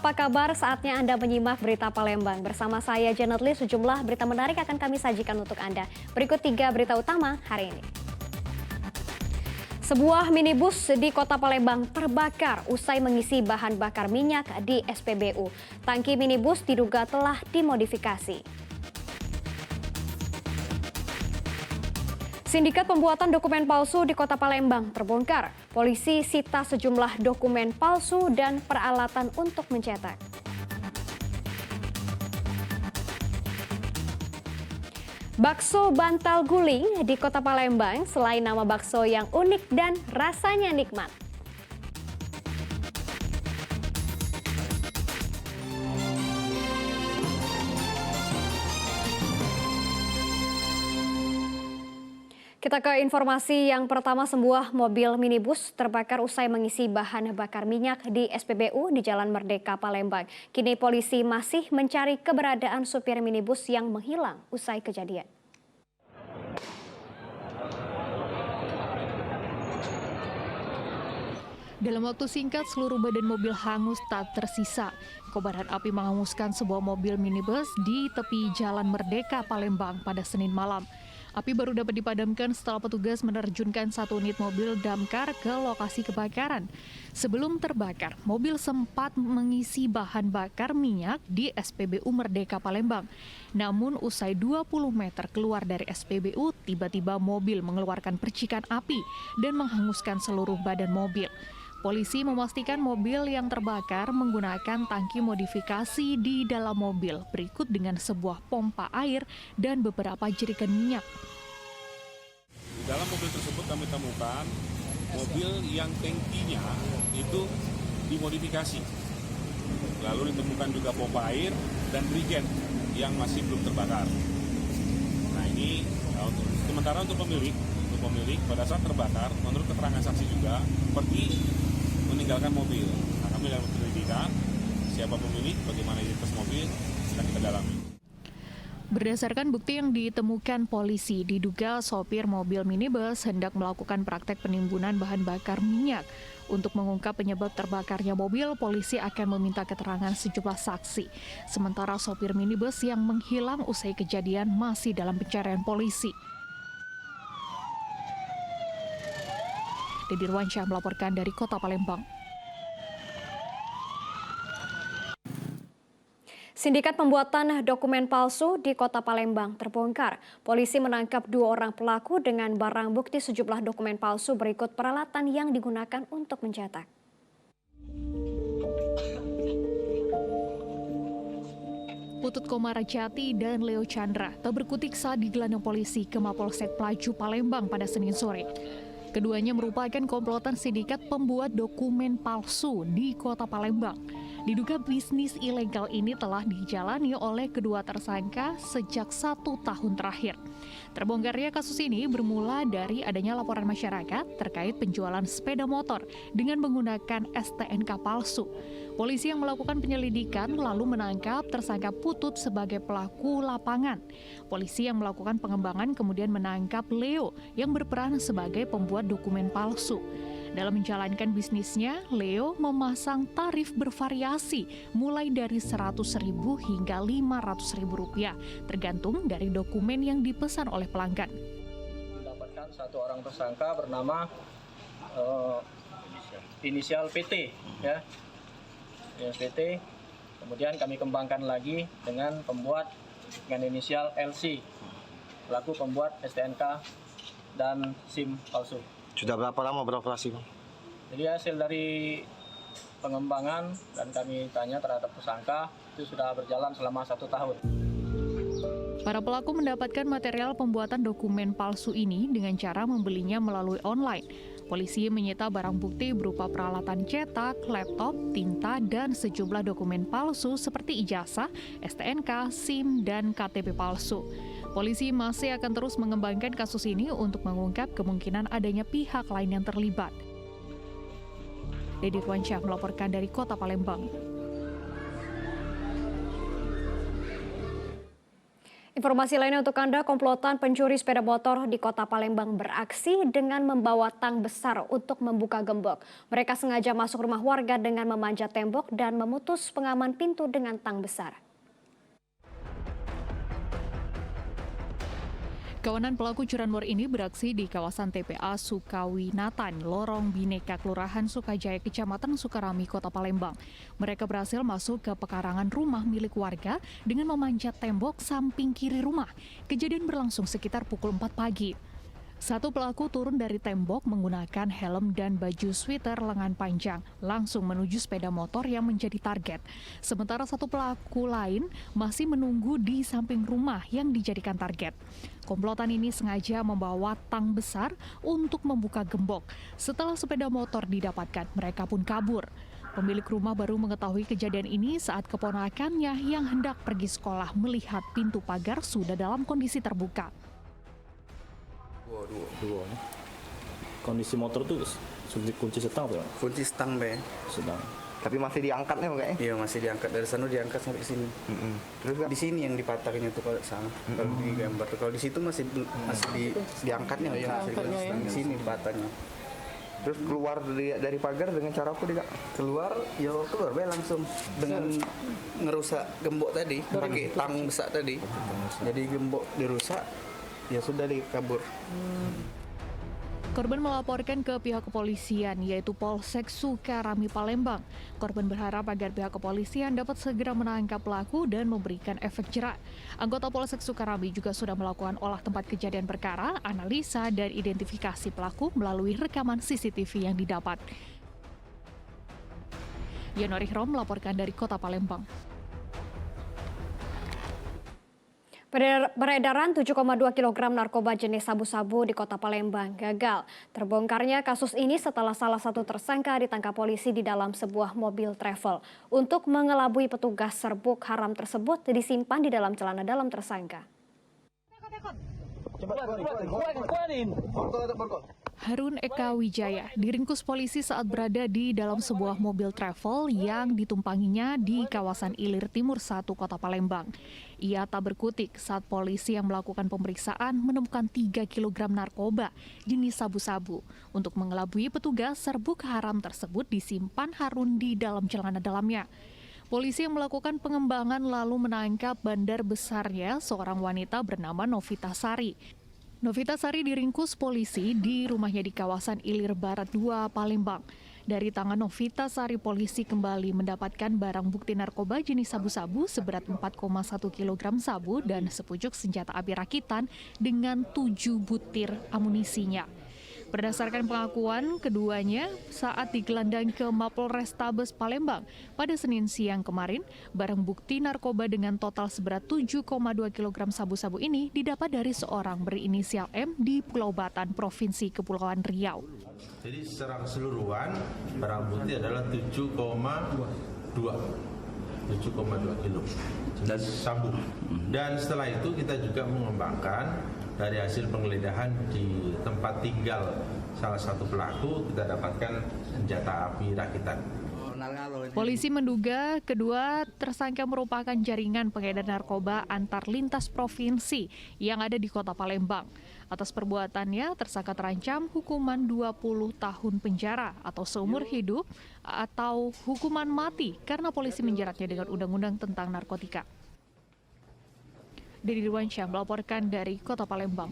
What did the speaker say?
apa kabar? Saatnya Anda menyimak Berita Palembang. Bersama saya Janet Lee, sejumlah berita menarik akan kami sajikan untuk Anda. Berikut 3 berita utama hari ini. Sebuah minibus di Kota Palembang terbakar usai mengisi bahan bakar minyak di SPBU. Tangki minibus diduga telah dimodifikasi. Sindikat pembuatan dokumen palsu di Kota Palembang terbongkar. Polisi sita sejumlah dokumen palsu dan peralatan untuk mencetak. Bakso bantal guling di Kota Palembang selain nama bakso yang unik dan rasanya nikmat. Kita ke informasi yang pertama, sebuah mobil minibus terbakar usai mengisi bahan bakar minyak di SPBU di Jalan Merdeka, Palembang. Kini polisi masih mencari keberadaan supir minibus yang menghilang usai kejadian. Dalam waktu singkat, seluruh badan mobil hangus tak tersisa. Kobaran api menghanguskan sebuah mobil minibus di tepi Jalan Merdeka, Palembang pada Senin malam. Api baru dapat dipadamkan setelah petugas menerjunkan 1 unit mobil damkar ke lokasi kebakaran. Sebelum terbakar, mobil sempat mengisi bahan bakar minyak di SPBU Merdeka Palembang. Namun usai 20 meter keluar dari SPBU, tiba-tiba mobil mengeluarkan percikan api dan menghanguskan seluruh badan mobil. Polisi memastikan mobil yang terbakar menggunakan tangki modifikasi di dalam mobil, berikut dengan sebuah pompa air dan beberapa jerigen minyak. Di dalam mobil tersebut kami temukan mobil yang tangkinya itu dimodifikasi. Lalu ditemukan juga pompa air dan jerigen yang masih belum terbakar. Nah ini sementara untuk pemilik pada saat terbakar, menurut keterangan saksi juga pergi meninggalkan mobil. Nah, kami dalam penyelidikan siapa pemilik, bagaimana identitas mobil, sedang kita dalami. Berdasarkan bukti yang ditemukan polisi, diduga sopir mobil minibus hendak melakukan praktek penimbunan bahan bakar minyak. Untuk mengungkap penyebab terbakarnya mobil, polisi akan meminta keterangan sejumlah saksi. Sementara sopir minibus yang menghilang usai kejadian masih dalam pencarian polisi. Dedy Irwansyah melaporkan dari Kota Palembang. Sindikat pembuatan dokumen palsu di Kota Palembang terbongkar. Polisi menangkap 2 orang pelaku dengan barang bukti sejumlah dokumen palsu berikut peralatan yang digunakan untuk mencetak. Putut Komarajati dan Leo Chandra tak berkutik saat digelandang polisi ke Mapolsek Pelaju, Palembang pada Senin sore. Keduanya merupakan komplotan sindikat pembuat dokumen palsu di Kota Palembang. Diduga bisnis ilegal ini telah dijalani oleh kedua tersangka sejak 1 tahun terakhir. Terbongkarnya kasus ini bermula dari adanya laporan masyarakat terkait penjualan sepeda motor dengan menggunakan STNK palsu. Polisi yang melakukan penyelidikan lalu menangkap tersangka Putut sebagai pelaku lapangan. Polisi yang melakukan pengembangan kemudian menangkap Leo yang berperan sebagai pembuat dokumen palsu. Dalam menjalankan bisnisnya, Leo memasang tarif bervariasi mulai dari Rp100.000 hingga Rp500.000, tergantung dari dokumen yang dipesan oleh pelanggan. Mendapatkan 1 orang tersangka bernama inisial PT, ya. PT. Kemudian kami kembangkan lagi dengan pembuat dengan inisial LC, pelaku pembuat STNK dan SIM palsu. Sudah berapa lama beroperasi, Bang? Jadi hasil dari pengembangan dan kami tanya terhadap tersangka itu sudah berjalan selama 1 tahun. Para pelaku mendapatkan material pembuatan dokumen palsu ini dengan cara membelinya melalui online. Polisi menyita barang bukti berupa peralatan cetak, laptop, tinta, dan sejumlah dokumen palsu seperti ijazah, STNK, SIM, dan KTP palsu. Polisi masih akan terus mengembangkan kasus ini untuk mengungkap kemungkinan adanya pihak lain yang terlibat. Dedy Irwansyah melaporkan dari Kota Palembang. Informasi lainnya untuk Anda, komplotan pencuri sepeda motor di kota Palembang beraksi dengan membawa tang besar untuk membuka gembok. Mereka sengaja masuk rumah warga dengan memanjat tembok dan memutus pengaman pintu dengan tang besar. Kawanan pelaku curanmor ini beraksi di kawasan TPA Sukawinatan, Lorong Bineka, Kelurahan Sukajaya, Kecamatan Sukarami, Kota Palembang. Mereka berhasil masuk ke pekarangan rumah milik warga dengan memanjat tembok samping kiri rumah. Kejadian berlangsung sekitar pukul 4 pagi. Satu pelaku turun dari tembok menggunakan helm dan baju sweater lengan panjang, langsung menuju sepeda motor yang menjadi target. Sementara satu pelaku lain masih menunggu di samping rumah yang dijadikan target. Komplotan ini sengaja membawa tang besar untuk membuka gembok. Setelah sepeda motor didapatkan, mereka pun kabur. Pemilik rumah baru mengetahui kejadian ini saat keponakannya yang hendak pergi sekolah melihat pintu pagar sudah dalam kondisi terbuka. Dua. Kondisi motor tuh kunci setang tuh? Kunci stang be. Sedang. Tapi masih diangkatnya kayaknya. Iya masih diangkat dari sana, diangkat sampai sini. Terus Di sini yang dipatahin itu kalau sana. Kalau di gambar, kalau di situ masih diangkatnya. Di sini dipatahnya. terus keluar dari pagar dengan cara apa dia? Keluar be langsung dengan ngerusak gembok tadi, pakai tang besar tadi. Jadi gembok dirusak, ya sudah dikabur. Korban melaporkan ke pihak kepolisian, yaitu Polsek Sukarami, Palembang. Korban berharap agar pihak kepolisian dapat segera menangkap pelaku dan memberikan efek jera. Anggota Polsek Sukarami juga sudah melakukan olah tempat kejadian perkara, analisa, dan identifikasi pelaku melalui rekaman CCTV yang didapat. Yanori Hrom melaporkan dari Kota Palembang. Peredaran 7,2 kg narkoba jenis sabu-sabu di Kota Palembang gagal. Terbongkarnya kasus ini setelah salah satu tersangka ditangkap polisi di dalam sebuah mobil travel. Untuk mengelabui petugas, serbuk haram tersebut disimpan di dalam celana dalam tersangka. Harun Eka Wijaya diringkus polisi saat berada di dalam sebuah mobil travel yang ditumpanginya di kawasan Ilir Timur 1 Kota Palembang. Ia tak berkutik saat polisi yang melakukan pemeriksaan menemukan 3 kg narkoba jenis sabu-sabu. Untuk mengelabui petugas, serbuk haram tersebut disimpan Harun di dalam celana dalamnya. Polisi yang melakukan pengembangan lalu menangkap bandar besarnya seorang wanita bernama Novita Sari. Novita Sari diringkus polisi di rumahnya di kawasan Ilir Barat 2, Palembang. Dari tangan Novita Sari, polisi kembali mendapatkan barang bukti narkoba jenis sabu-sabu seberat 4,1 kg sabu dan sepucuk senjata api rakitan dengan 7 butir amunisinya. Berdasarkan pengakuan keduanya saat digelandang ke Mapolrestabes Palembang pada Senin siang kemarin, barang bukti narkoba dengan total seberat 7,2 kg sabu-sabu ini didapat dari seorang berinisial M di Pulau Batan, Provinsi Kepulauan Riau. Jadi secara keseluruhan barang bukti adalah 7,2 kilo dan sabu. Dan setelah itu kita juga mengembangkan dari hasil penggeledahan di tempat tinggal salah satu pelaku, kita dapatkan senjata api rakitan. Polisi menduga kedua tersangka merupakan jaringan pengedar narkoba antar lintas provinsi yang ada di Kota Palembang. Atas perbuatannya, tersangka terancam hukuman 20 tahun penjara atau seumur hidup atau hukuman mati karena polisi menjeratnya dengan undang-undang tentang narkotika. Dedi Dirwansyah melaporkan dari Kota Palembang.